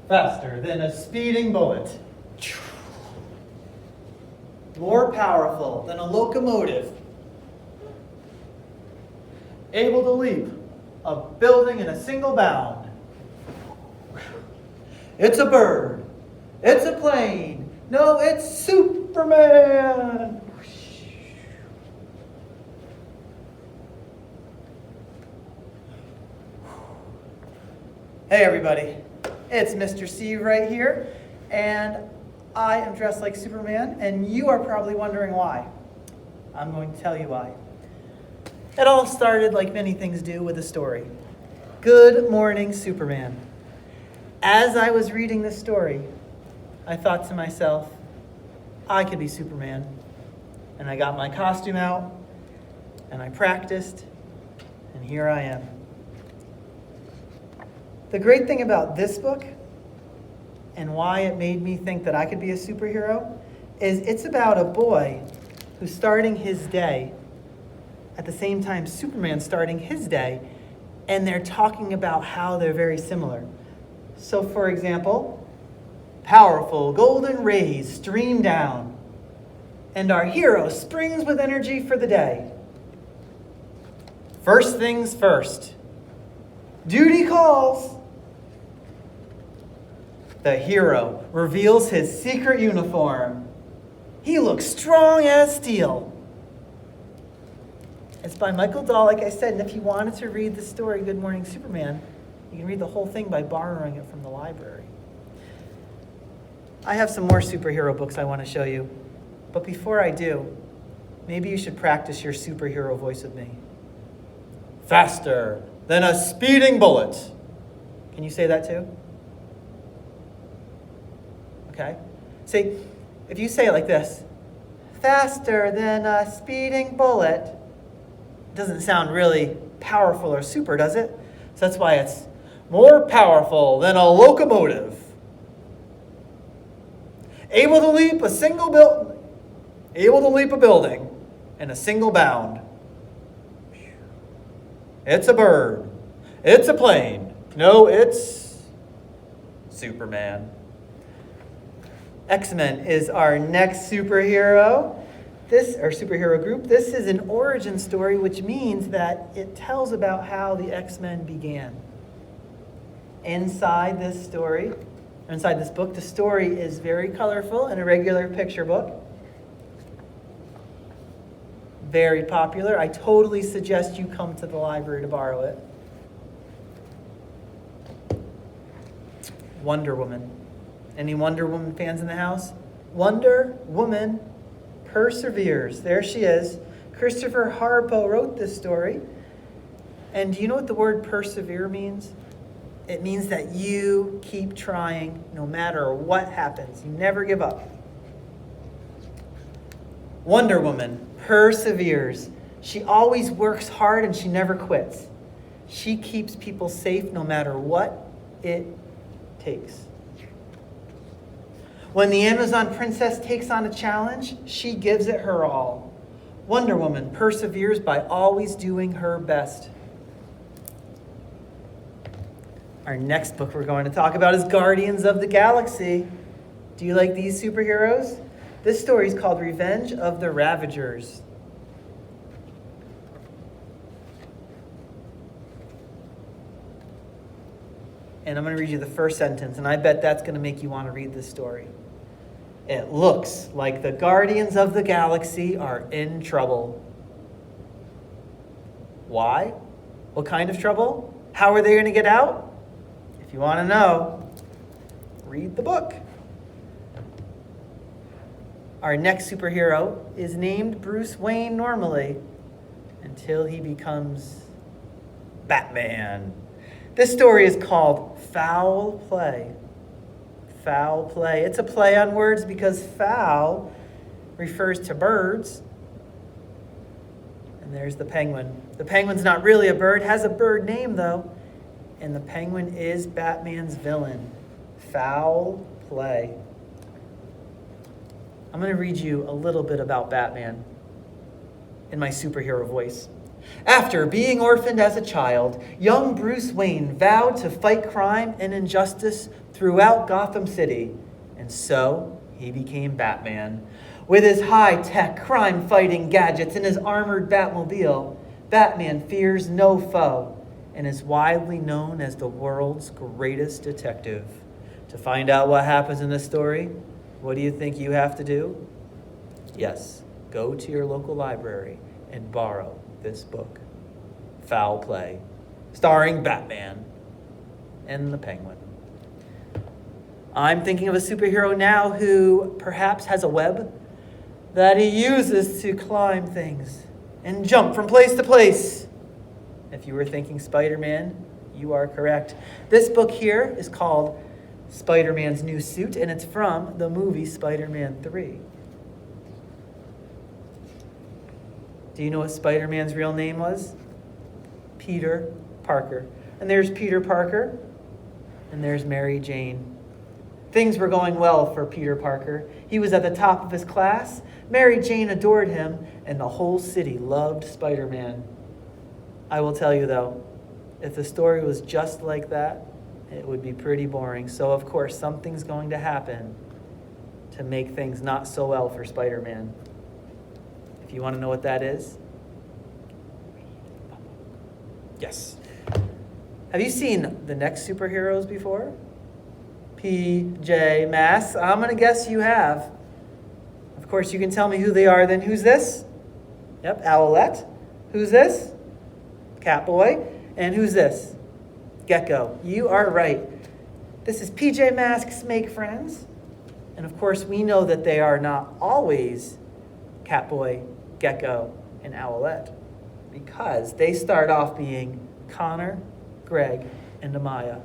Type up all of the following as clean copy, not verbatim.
Faster than a speeding bullet. More powerful than a locomotive. Able to leap a building in a single bound. It's a bird. It's a plane. No, it's Superman. Hey everybody, it's Mr. Steve right here, and I am dressed like Superman, and you are probably wondering why. I'm going to tell you why. It all started, like many things do, with a story. Good morning, Superman. As I was reading this story, I thought to myself, I could be Superman. And I got my costume out, and I practiced, and here I am. The great thing about this book, and why it made me think that I could be a superhero, is it's about a boy who's starting his day at the same time Superman's starting his day, and they're talking about how they're very similar. So for example, powerful golden rays stream down, and our hero springs with energy for the day. First things first, duty calls. The hero reveals his secret uniform. He looks strong as steel. It's by Michael Dahl, like I said, and if you wanted to read the story, Good Morning Superman, you can read the whole thing by borrowing it from the library. I have some more superhero books I want to show you, but before I do, maybe you should practice your superhero voice with me. Faster than a speeding bullet. Can you say that too? Okay. See, if you say it like this, faster than a speeding bullet, it doesn't sound really powerful or super, does it? So that's why it's more powerful than a locomotive. Able to leap a building in a single bound. It's a bird. It's a plane. No, it's Superman. X-Men is our next superhero. Superhero group. This is an origin story, which means that it tells about how the X-Men began. Inside this book, the story is very colorful and a regular picture book. Very popular. I totally suggest you come to the library to borrow it. Wonder Woman. Any Wonder Woman fans in the house? Wonder Woman perseveres. There she is. Christopher Harpo wrote this story. And do you know what the word persevere means? It means that you keep trying no matter what happens. You never give up. Wonder Woman perseveres. She always works hard and she never quits. She keeps people safe no matter what it takes. When the Amazon princess takes on a challenge, she gives it her all. Wonder Woman perseveres by always doing her best. Our next book we're going to talk about is Guardians of the Galaxy. Do you like these superheroes? This story is called Revenge of the Ravagers. And I'm going to read you the first sentence, and I bet that's going to make you want to read this story. It looks like the Guardians of the Galaxy are in trouble. Why? What kind of trouble? How are they going to get out? If you want to know, read the book. Our next superhero is named Bruce Wayne normally, until he becomes Batman. This story is called Foul Play. Foul play. It's a play on words because foul refers to birds. And there's the penguin. The penguin's not really a bird, has a bird name though. And the penguin is Batman's villain. Foul play. I'm going to read you a little bit about Batman in my superhero voice. After being orphaned as a child, young Bruce Wayne vowed to fight crime and injustice throughout Gotham City, and so he became Batman. With his high-tech crime-fighting gadgets and his armored Batmobile, Batman fears no foe and is widely known as the world's greatest detective. To find out what happens in this story, what do you think you have to do? Yes, go to your local library and borrow this book, Foul Play, starring Batman and the Penguin. I'm thinking of a superhero now who perhaps has a web that he uses to climb things and jump from place to place. If you were thinking Spider-Man, you are correct. This book here is called Spider-Man's New Suit, and it's from the movie Spider-Man 3. Do you know what Spider-Man's real name was? Peter Parker. And there's Peter Parker, and there's Mary Jane. Things were going well for Peter Parker. He was at the top of his class. Mary Jane adored him, and the whole city loved Spider-Man. I will tell you, though, if the story was just like that, it would be pretty boring. So, of course, something's going to happen to make things not so well for Spider-Man. If you want to know what that is, yes. Have you seen the next superheroes before? PJ Masks. I'm going to guess you have. Of course, you can tell me who they are. Then who's this? Yep, Owlette. Who's this? Catboy. And who's this? Gecko. You are right. This is PJ Masks Make Friends. And of course, we know that they are not always Catboy, Gecko, and Owlette, because they start off being Connor, Greg, and Amaya.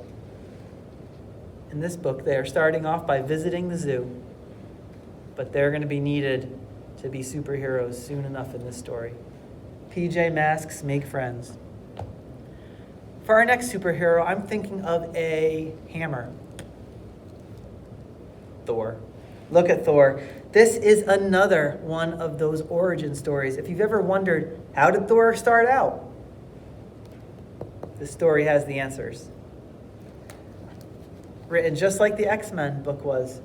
In this book, they are starting off by visiting the zoo, but they're going to be needed to be superheroes soon enough in this story. PJ Masks Make Friends. For our next superhero, I'm thinking of a hammer. Thor. Look at Thor. This is another one of those origin stories. If you've ever wondered, how did Thor start out? This story has the answers. Written just like the X-Men book was.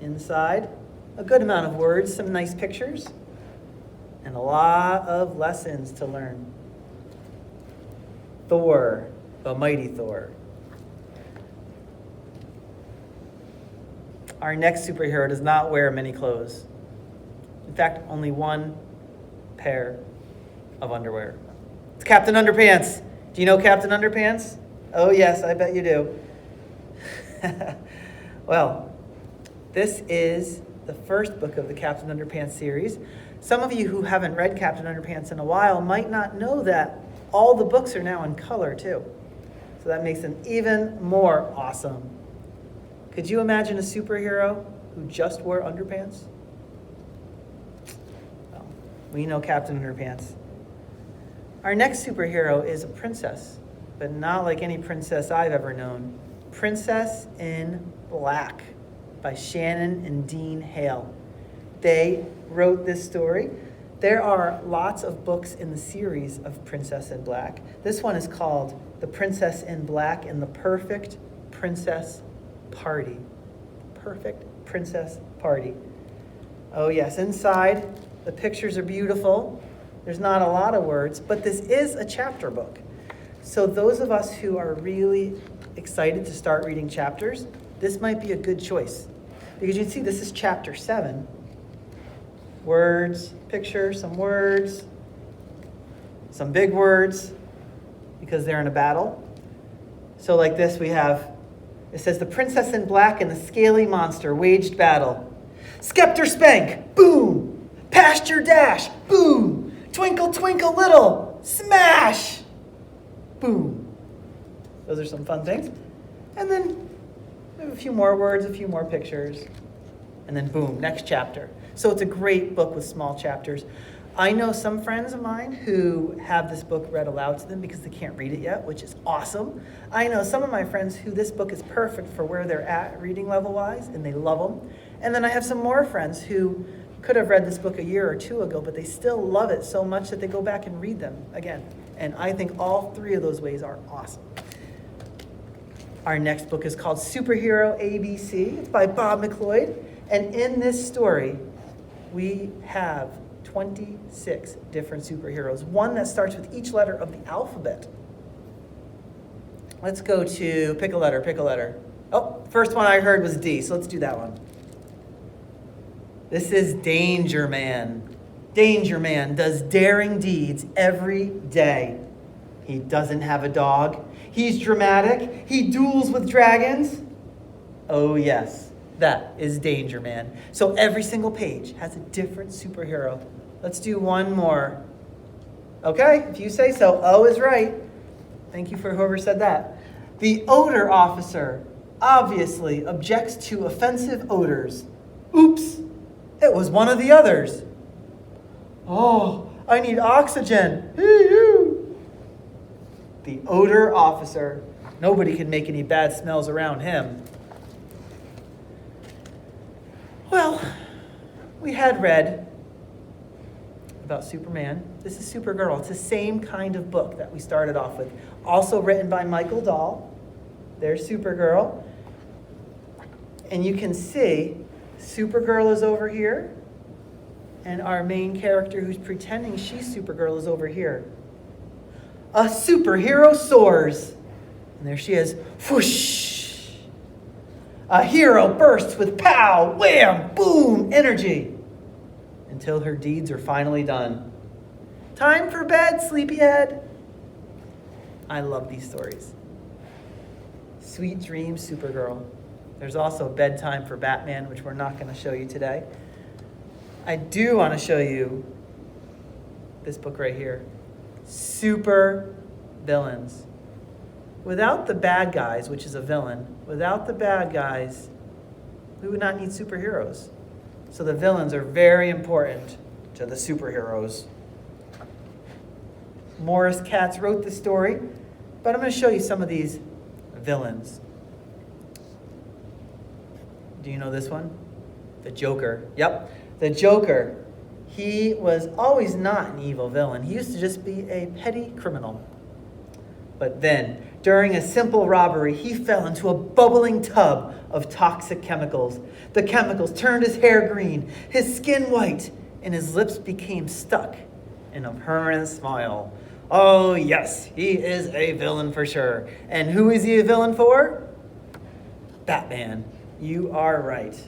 Inside, a good amount of words, some nice pictures, and a lot of lessons to learn. Thor, the mighty Thor. Our next superhero does not wear many clothes. In fact, only one pair of underwear. It's Captain Underpants. Do you know Captain Underpants? Oh yes, I bet you do. Well, this is the first book of the Captain Underpants series. Some of you who haven't read Captain Underpants in a while might not know that all the books are now in color too. So that makes them even more awesome. Could you imagine a superhero who just wore underpants? Well, we know Captain Underpants. Our next superhero is a princess, but not like any princess I've ever known. Princess in Black by Shannon and Dean Hale. They wrote this story. There are lots of books in the series of Princess in Black. This one is called The Princess in Black and the Perfect Princess Party. Perfect Princess Party. Oh yes, inside the pictures are beautiful. There's not a lot of words, but this is a chapter book. So those of us who are really excited to start reading chapters, this might be a good choice. Because you can see this is chapter 7. Words, picture, some words, some big words, because they're in a battle. So like this we have, it says, the Princess in Black and the Scaly Monster waged battle. Scepter Spank, boom! Pasture Dash, boom! Twinkle Twinkle Little, smash! Boom. Those are some fun things. And then we have a few more words, a few more pictures. And then boom, next chapter. So it's a great book with small chapters. I know some friends of mine who have this book read aloud to them because they can't read it yet, which is awesome. I know some of my friends who this book is perfect for where they're at reading level-wise, and they love them. And then I have some more friends who could have read this book a year or two ago, but they still love it so much that they go back and read them again. And I think all three of those ways are awesome. Our next book is called Superhero ABC. It's by Bob McLeod. And in this story, we have 26 different superheroes, one that starts with each letter of the alphabet. Let's go to pick a letter. Oh, first one I heard was D, so let's do that one. This is Danger Man. Danger Man does daring deeds every day. He doesn't have a dog. He's dramatic. He duels with dragons. Oh yes, that is Danger Man. So every single page has a different superhero. Let's do one more. Okay, if you say so. O is right. Thank you for whoever said that. The odor officer obviously objects to offensive odors. Oops, it was one of the others. Oh, I need oxygen. The odor officer. Nobody can make any bad smells around him. Well, we had read about Superman. This is Supergirl. It's the same kind of book that we started off with. Also written by Michael Dahl. There's Supergirl. And you can see Supergirl is over here. And our main character who's pretending she's Supergirl is over here. A superhero soars. And there she is. Whoosh. A hero bursts with pow, wham, boom, energy. Until her deeds are finally done. Time for bed, sleepyhead. I love these stories. Sweet dreams, Supergirl. There's also bedtime for Batman, which we're not going to show you today. I do want to show you this book right here. Super Villains. Without the bad guys, which is a villain, without the bad guys, we would not need superheroes. So the villains are very important to the superheroes. Morris Katz wrote the story, but I'm going to show you some of these villains. Do you know this one? The Joker. Yep, the Joker. He was always not an evil villain. He used to just be a petty criminal. But then, during a simple robbery, he fell into a bubbling tub of toxic chemicals. The chemicals turned his hair green, his skin white, and his lips became stuck in a permanent smile. Oh yes, he is a villain for sure. And who is he a villain for? Batman. You are right.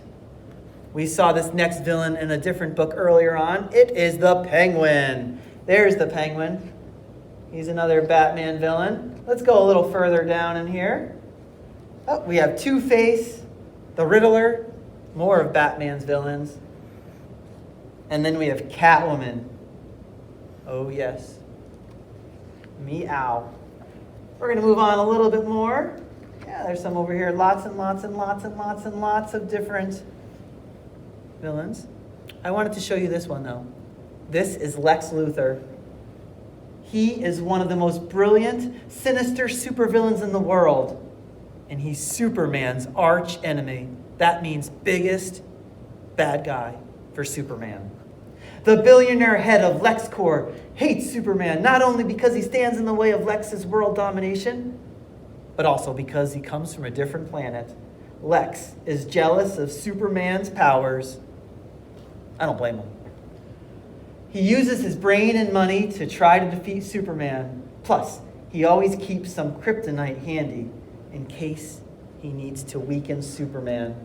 We saw this next villain in a different book earlier on. It is the Penguin. There's the Penguin. He's another Batman villain. Let's go a little further down in here. Oh, we have Two-Face, the Riddler, more of Batman's villains. And then we have Catwoman. Oh yes. Meow. We're going to move on a little bit more. Yeah, there's some over here. Lots and lots and lots and lots and lots of different villains. I wanted to show you this one though. This is Lex Luthor. He is one of the most brilliant, sinister supervillains in the world. And he's Superman's arch enemy. That means biggest bad guy for Superman. The billionaire head of LexCorp hates Superman, not only because he stands in the way of Lex's world domination, but also because he comes from a different planet. Lex is jealous of Superman's powers. I don't blame him. He uses his brain and money to try to defeat Superman. Plus, he always keeps some kryptonite handy in case he needs to weaken Superman.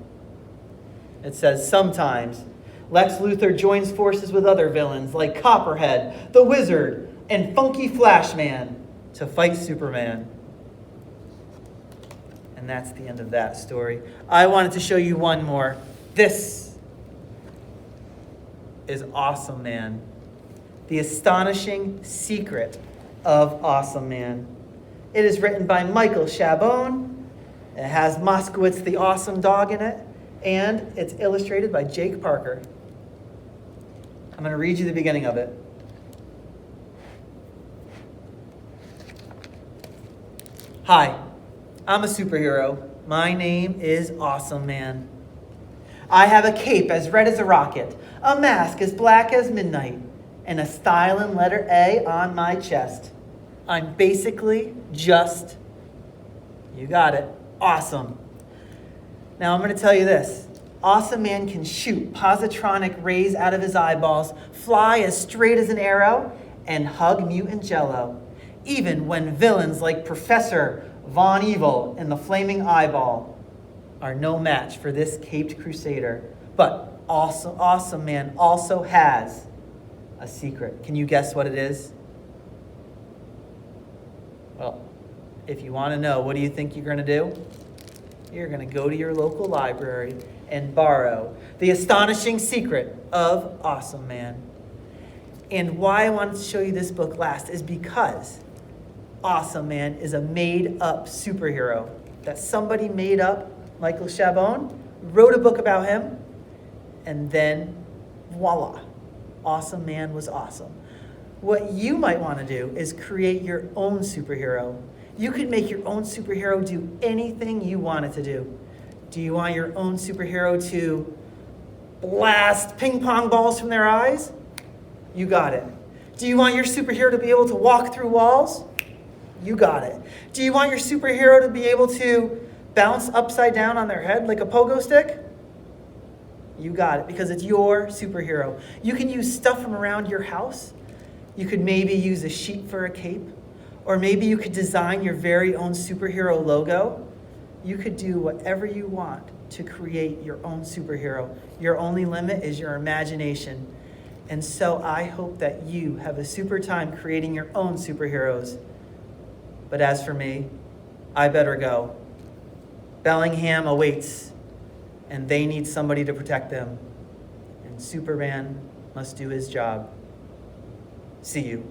It says sometimes Lex Luthor joins forces with other villains like Copperhead, the Wizard, and Funky Flashman to fight Superman. And that's the end of that story. I wanted to show you one more. This is Awesome Man. The Astonishing Secret of Awesome Man. It is written by Michael Chabon. It has Moskowitz the Awesome Dog in it. And it's illustrated by Jake Parker. I'm going to read you the beginning of it. Hi, I'm a superhero. My name is Awesome Man. I have a cape as red as a rocket, a mask as black as midnight, and a stylin' letter A on my chest. I'm basically just, you got it, awesome. Now I'm going to tell you this. Awesome Man can shoot positronic rays out of his eyeballs, fly as straight as an arrow, and hug mutant Jello, even when villains like Professor Von Evil and the Flaming Eyeball are no match for this caped crusader. But Awesome Man also has a secret. Can you guess what it is? Well, if you want to know, what do you think you're going to do? You're going to go to your local library and borrow The Astonishing Secret of Awesome Man. And why I wanted to show you this book last is because Awesome Man is a made-up superhero that somebody made up. Michael Chabon wrote a book about him, and then voila, Awesome Man was awesome. What you might want to do is create your own superhero. You could make your own superhero do anything you want it to do. Do you want your own superhero to blast ping pong balls from their eyes? You got it. Do you want your superhero to be able to walk through walls? You got it. Do you want your superhero to be able to bounce upside down on their head like a pogo stick? You got it, because it's your superhero. You can use stuff from around your house. You could maybe use a sheet for a cape, or maybe you could design your very own superhero logo. You could do whatever you want to create your own superhero. Your only limit is your imagination. And so I hope that you have a super time creating your own superheroes. But as for me, I better go. Bellingham awaits, and they need somebody to protect them. And Superman must do his job. See you.